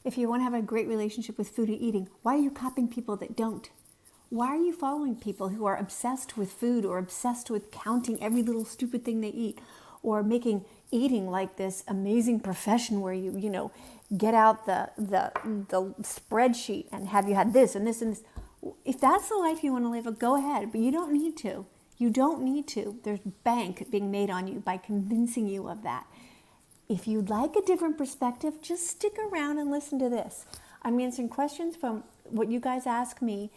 if you want to have a great relationship with food and eating, why are you copying people that don't? Why are you following people who are obsessed with food or obsessed with counting every little stupid thing they eat, or making eating like this amazing profession where you get out the spreadsheet and have you had this and this and this? If that's the life you want to live, go ahead, but you don't need to. You don't need to. There's bank being made on you by convincing you of that. If you'd like a different perspective, just stick around and listen to this. I'm answering questions from what you guys ask me.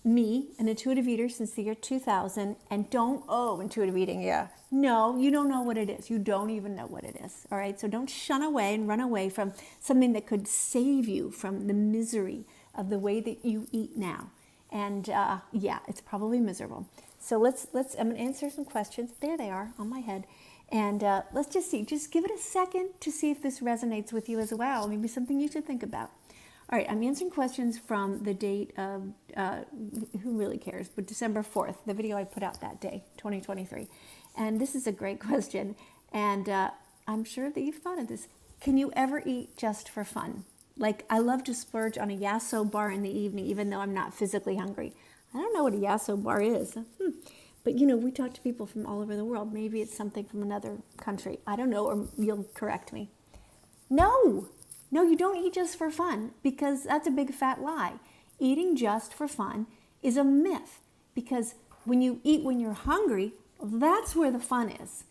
Me, an intuitive eater since the year 2000, and intuitive eating, yeah. No, you don't know what it is. You don't even know what it is, all right? So don't shun away and run away from something that could save you from the misery of the way that you eat now. And yeah, it's probably miserable. So I'm gonna answer some questions. There they are on my head. And let's just see, just give it a second to see if this resonates with you as well. Maybe something you should think about. All right, I'm answering questions from the date of, who really cares, but December 4th, the video I put out that day, 2023. And this is a great question, and I'm sure that you've thought of this. Can you ever eat just for fun? Like, I love to splurge on a yasso bar in the evening, even though I'm not physically hungry. I don't know what a yasso bar is, but we talk to people from all over the world. Maybe it's something from another country. I don't know, or you'll correct me. No, you don't eat just for fun, because that's a big fat lie. Eating just for fun is a myth, because when you eat when you're hungry, that's where the fun is.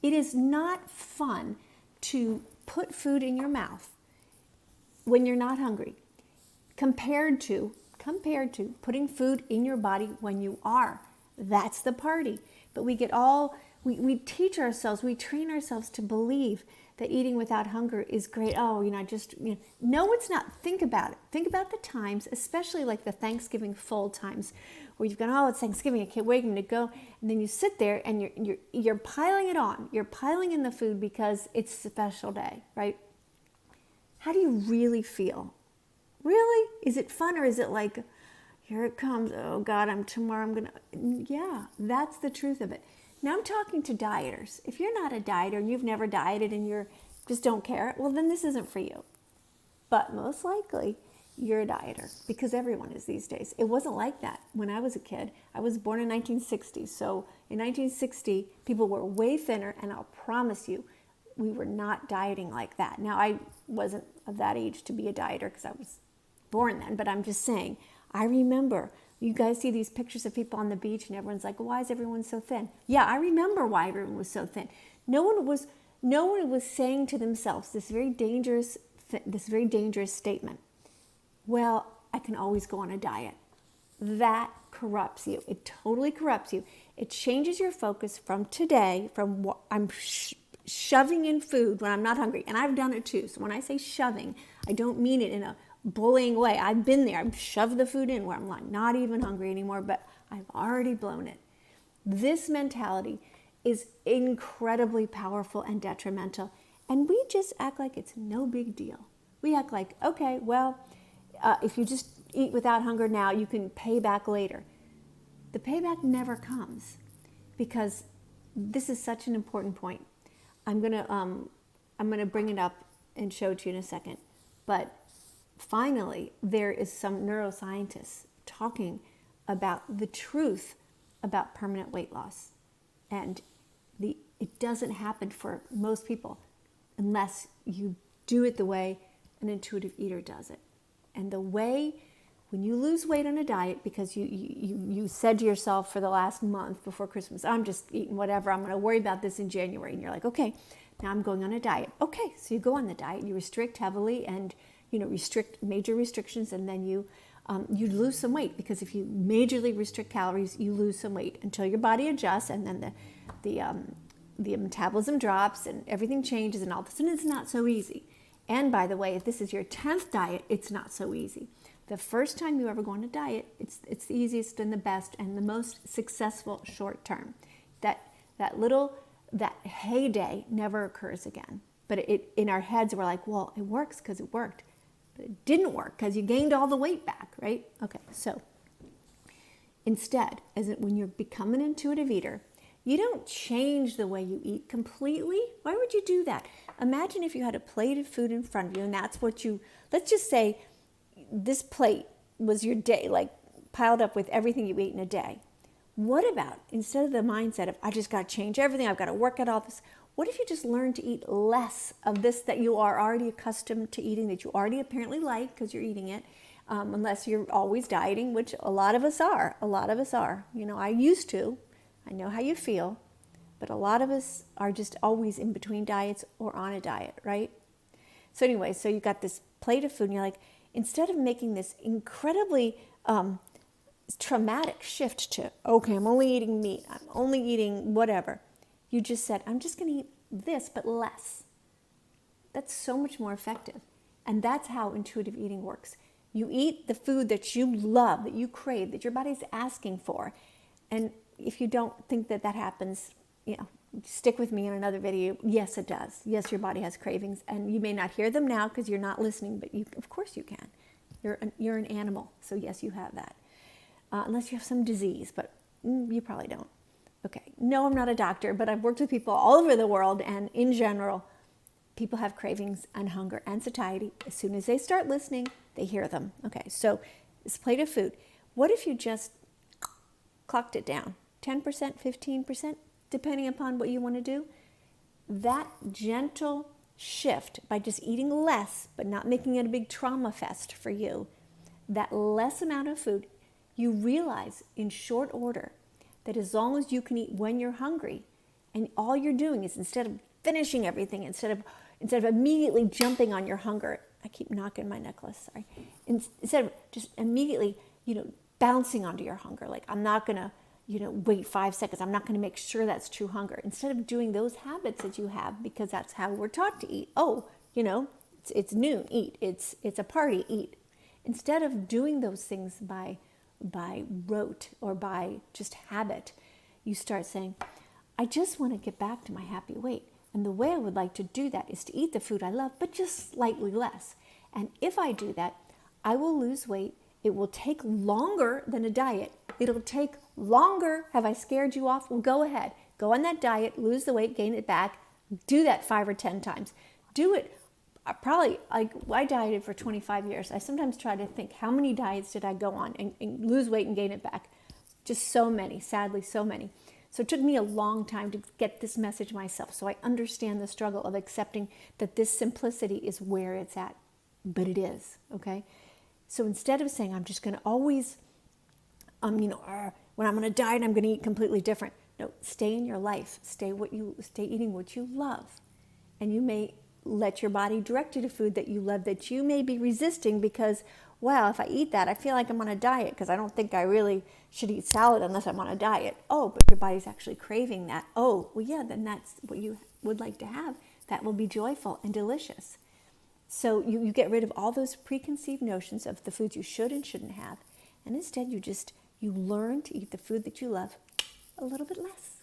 It is not fun to put food in your mouth when you're not hungry, compared to putting food in your body when you are. That's the party. But we teach ourselves, we train ourselves to believe that eating without hunger is great. No, it's not. Think about it. Think about the times, especially like the Thanksgiving full times, where you've gone, it's Thanksgiving, I can't wait to go. And then you sit there and you're piling it on. You're piling in the food because it's a special day, right? How do you really feel? Really? Is it fun, or is it like, here it comes, oh God, yeah, that's the truth of it. Now I'm talking to dieters. If you're not a dieter and you've never dieted and you just don't care, well, then this isn't for you. But most likely you're a dieter, because everyone is these days. It wasn't like that when I was a kid. I was born in 1960. So in 1960, people were way thinner, and I'll promise you, we were not dieting like that. Now, I wasn't of that age to be a dieter because I was born then, but I'm just saying, I remember. You guys see these pictures of people on the beach and everyone's like, why is everyone so thin? Yeah, I remember why everyone was so thin. No one was saying to themselves this very dangerous statement. Well, I can always go on a diet. That corrupts you. It totally corrupts you. It changes your focus from today, from what I'm shoving in food when I'm not hungry. And I've done it too. So when I say shoving, I don't mean it in a bullying way. I've been there. I've shoved the food in where I'm like not even hungry anymore, but I've already blown it. This mentality is incredibly powerful and detrimental, and we just act like it's no big deal. We act like, okay, well, if you just eat without hunger now, you can pay back later. The payback never comes, because this is such an important point. I'm gonna bring it up and show it to you in a second, but finally, there is some neuroscientists talking about the truth about permanent weight loss. And it doesn't happen for most people unless you do it the way an intuitive eater does it. And the way, when you lose weight on a diet, because you said to yourself for the last month before Christmas, I'm just eating whatever, I'm going to worry about this in January. And you're like, okay, now I'm going on a diet. Okay, so you go on the diet, you restrict heavily, and restrict major restrictions, and then you lose some weight, because if you majorly restrict calories, you lose some weight until your body adjusts, and then the metabolism drops and everything changes, and all of a sudden it's not so easy. And by the way, if this is your 10th diet, it's not so easy. The first time you ever go on a diet, it's the easiest and the best and the most successful short term. That heyday never occurs again. But in our heads, we're like, well, it works because it worked. But it didn't work because you gained all the weight back, right? Okay, so instead, when you become an intuitive eater, You don't change the way you eat completely. Why would you do that? Imagine if you had a plate of food in front of you and that's what let's just say this plate was your day, like piled up with everything you ate in a day. What about, instead of the mindset of, I just got to change everything, I've got to work at all this, what if you just learn to eat less of this that you are already accustomed to eating, that you already apparently like because you're eating it, unless you're always dieting, which a lot of us are. A lot of us are. I used to. I know how you feel. But a lot of us are just always in between diets or on a diet, right? So anyway, so you got this plate of food and you're like, instead of making this incredibly traumatic shift to, okay, I'm only eating meat, I'm only eating whatever, you just said, I'm just going to eat this, but less. That's so much more effective. And that's how intuitive eating works. You eat the food that you love, that you crave, that your body's asking for. And if you don't think that happens, stick with me in another video. Yes, it does. Yes, your body has cravings, and you may not hear them now because you're not listening, but of course you can. You're an animal, so yes, you have that. Unless you have some disease, but you probably don't. Okay, no, I'm not a doctor, but I've worked with people all over the world, and in general, people have cravings and hunger and satiety. As soon as they start listening, they hear them. Okay, so this plate of food, what if you just clocked it down? 10%, 15%, depending upon what you want to do. That gentle shift by just eating less, but not making it a big trauma fest for you, that less amount of food, you realize in short order that as long as you can eat when you're hungry, and all you're doing is instead of finishing everything, instead of immediately jumping on your hunger, I keep knocking my necklace, sorry. Instead of just immediately, bouncing onto your hunger, like I'm not gonna, wait 5 seconds. I'm not gonna make sure that's true hunger. Instead of doing those habits that you have, because that's how we're taught to eat. Oh, it's noon, eat. It's a party, eat. Instead of doing those things by rote or by just habit, you start saying, I just want to get back to my happy weight. And the way I would like to do that is to eat the food I love, but just slightly less. And if I do that, I will lose weight. It will take longer than a diet. It'll take longer. Have I scared you off? Well, go ahead. Go on that diet, lose the weight, gain it back. Do that 5 or 10 times. Do it. I dieted for 25 years. I sometimes try to think, how many diets did I go on and lose weight and gain it back? Just so many, sadly, so many. So it took me a long time to get this message myself. So I understand the struggle of accepting that this simplicity is where it's at. But it is, okay? So instead of saying, I'm just going to always, when I'm on a diet, I'm going to eat completely different. No, stay in your life. Stay eating what you love. And you may let your body direct you to food that you love, that you may be resisting because, wow, if I eat that, I feel like I'm on a diet because I don't think I really should eat salad unless I'm on a diet. Oh, but your body's actually craving that. Oh, well, yeah, then that's what you would like to have. That will be joyful and delicious. So you get rid of all those preconceived notions of the foods you should and shouldn't have. And instead, you learn to eat the food that you love a little bit less.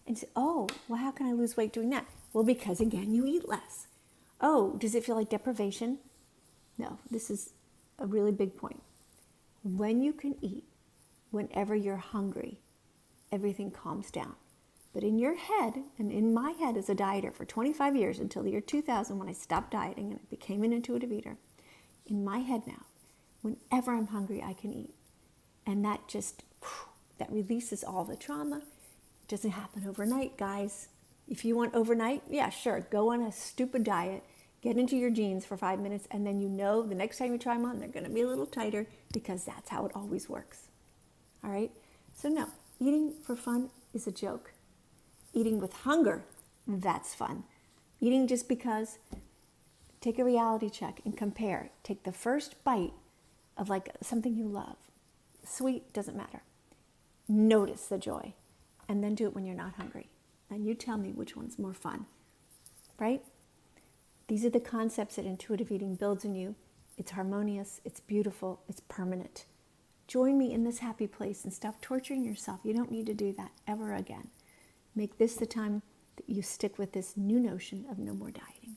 And say, oh, well, how can I lose weight doing that? Well, because, again, you eat less. Oh, does it feel like deprivation? No, this is a really big point. When you can eat whenever you're hungry, everything calms down. But in your head, and in my head as a dieter for 25 years until the year 2000 when I stopped dieting and I became an intuitive eater, in my head now, whenever I'm hungry, I can eat. And that that releases all the trauma. It doesn't happen overnight, guys. If you want overnight, yeah, sure, go on a stupid diet, get into your jeans for 5 minutes, and then the next time you try them on, they're going to be a little tighter because that's how it always works. All right? So no, eating for fun is a joke. Eating with hunger, that's fun. Eating just because, take a reality check and compare. Take the first bite of like something you love. Sweet, doesn't matter. Notice the joy. And then do it when you're not hungry. And you tell me which one's more fun, right? These are the concepts that intuitive eating builds in you. It's harmonious, it's beautiful, it's permanent. Join me in this happy place and stop torturing yourself. You don't need to do that ever again. Make this the time that you stick with this new notion of no more dieting.